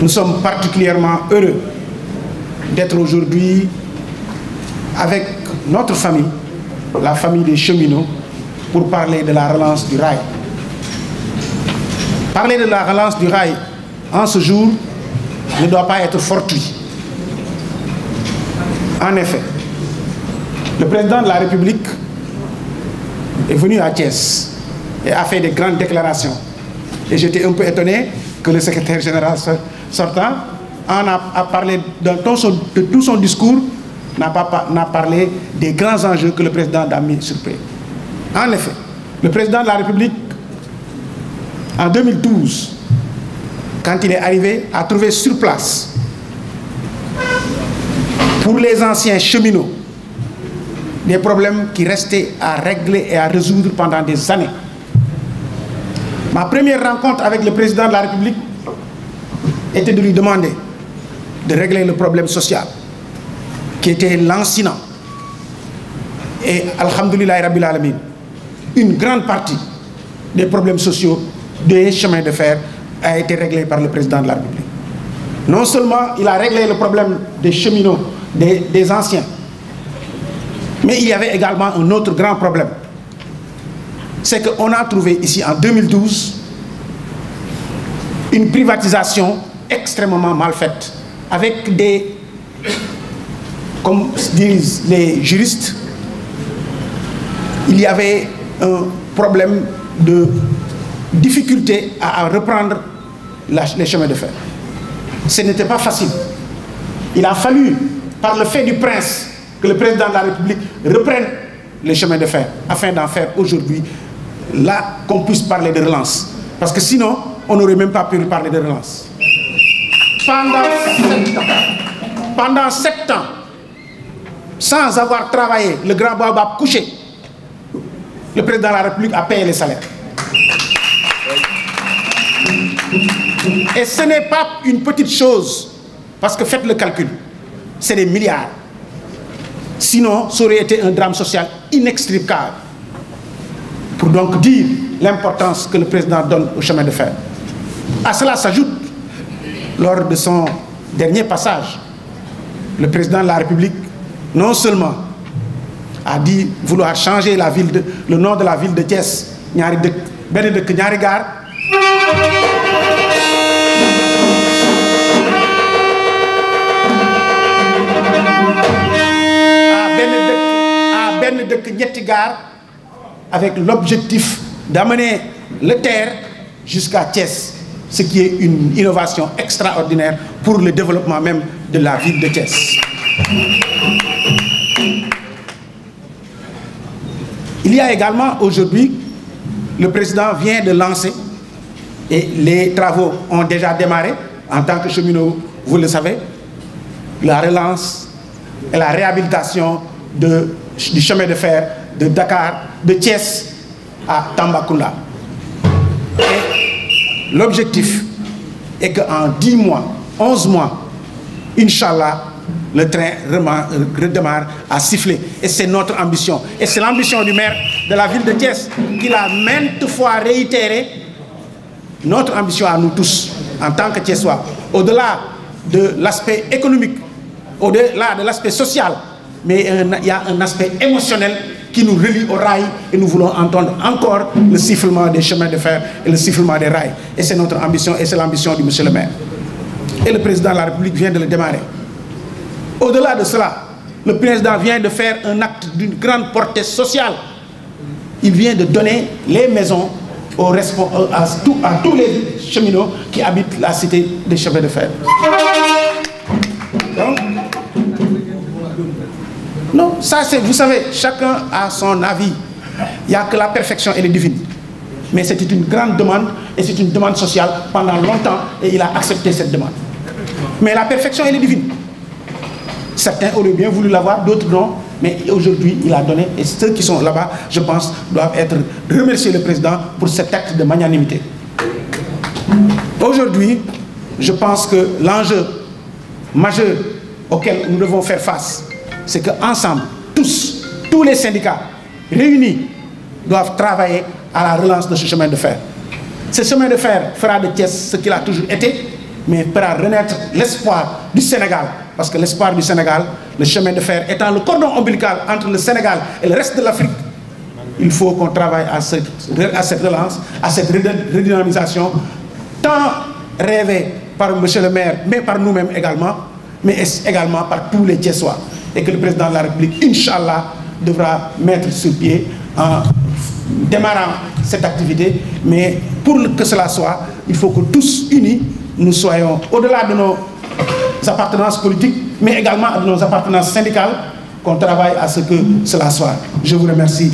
Nous sommes particulièrement heureux d'être aujourd'hui avec notre famille, la famille des cheminots, pour parler de la relance du rail. Parler de la relance du rail en ce jour ne doit pas être fortuit. En effet, le président de la République est venu à Thiès et a fait des grandes déclarations. Et j'étais un peu étonné que le secrétaire général sortant a parlé de tout son discours, n'a parlé des grands enjeux que le président a mis sur pied. En effet, le président de la République, en 2012, quand il est arrivé, a trouvé sur place, pour les anciens cheminots, des problèmes qui restaient à régler et à résoudre pendant des années. Ma première rencontre avec le président de la République était de lui demander de régler le problème social, qui était lancinant. Et alhamdoulillahi rabbil alamin, une grande partie des problèmes sociaux des chemins de fer a été réglée par le président de la République. Non seulement il a réglé le problème des cheminots, des anciens, mais il y avait également un autre grand problème. C'est qu'on a trouvé ici en 2012 une privatisation extrêmement mal faite, avec des, comme disent les juristes, il y avait un problème de difficulté à reprendre les chemins de fer. Ce n'était pas facile. Il a fallu, par le fait du prince, que le président de la République reprenne les chemins de fer, afin d'en faire aujourd'hui, là, qu'on puisse parler de relance. Parce que sinon, on n'aurait même pas pu parler de relance. Pendant 7 ans, sans avoir travaillé, le grand baobab couché, le président de la République a payé les salaires. Et ce n'est pas une petite chose, parce que faites le calcul, c'est des milliards. Sinon, ça aurait été un drame social inextricable. Pour donc dire l'importance que le président donne au chemin de fer. À cela s'ajoute, lors de son dernier passage, le président de la République, non seulement a dit vouloir changer le nom de la ville de Thiès, Ñaari Dëkk, benn dëkk ñaari gaar, benn dëkk ñetti gaar, avec l'objectif d'amener le terre jusqu'à Thiès, ce qui est une innovation extraordinaire pour le développement même de la ville de Thiès. Il y a également aujourd'hui, le président vient de lancer, et les travaux ont déjà démarré, en tant que cheminot, vous le savez, la relance et la réhabilitation du chemin de fer de Dakar, de Thiès à Tambacounda. Et l'objectif est qu'en 10 mois, 11 mois, Inch'Allah, le train redémarre à siffler. Et c'est notre ambition. Et c'est l'ambition du maire de la ville de Thiès, qui l'a maintes fois réitéré. Notre ambition à nous tous, en tant que Thiessois, au-delà de l'aspect économique, au-delà de l'aspect social, mais il y a un aspect émotionnel qui nous relie au rail, et nous voulons entendre encore le sifflement des chemins de fer et le sifflement des rails. Et c'est notre ambition, et c'est l'ambition du monsieur le maire. Et le président de la République vient de le démarrer. Au-delà de cela, le président vient de faire un acte d'une grande portée sociale. Il vient de donner les maisons à tous les cheminots qui habitent la cité des chemins de fer. Donc, non, ça c'est, vous savez, chacun a son avis. Il n'y a que la perfection, elle est divine. Mais c'était une grande demande, et c'est une demande sociale pendant longtemps, et il a accepté cette demande. Mais la perfection, elle est divine. Certains auraient bien voulu l'avoir, d'autres non, mais aujourd'hui il a donné, et ceux qui sont là-bas, je pense, doivent être remercier le président pour cet acte de magnanimité. Aujourd'hui, je pense que l'enjeu majeur auquel nous devons faire face, c'est qu'ensemble, tous les syndicats réunis doivent travailler à la relance de ce chemin de fer. Ce chemin de fer fera de Thiès ce qu'il a toujours été, mais fera renaître l'espoir du Sénégal. Parce que l'espoir du Sénégal, le chemin de fer étant le cordon ombilical entre le Sénégal et le reste de l'Afrique, il faut qu'on travaille à cette relance, à cette redynamisation, tant rêvée par M. le maire, mais par nous-mêmes également, mais également par tous les Thiessois. Et que le président de la République, Inch'Allah, devra mettre sur pied en démarrant cette activité. Mais pour que cela soit, il faut que tous unis, nous soyons au-delà de nos appartenances politiques, mais également de nos appartenances syndicales, qu'on travaille à ce que cela soit. Je vous remercie.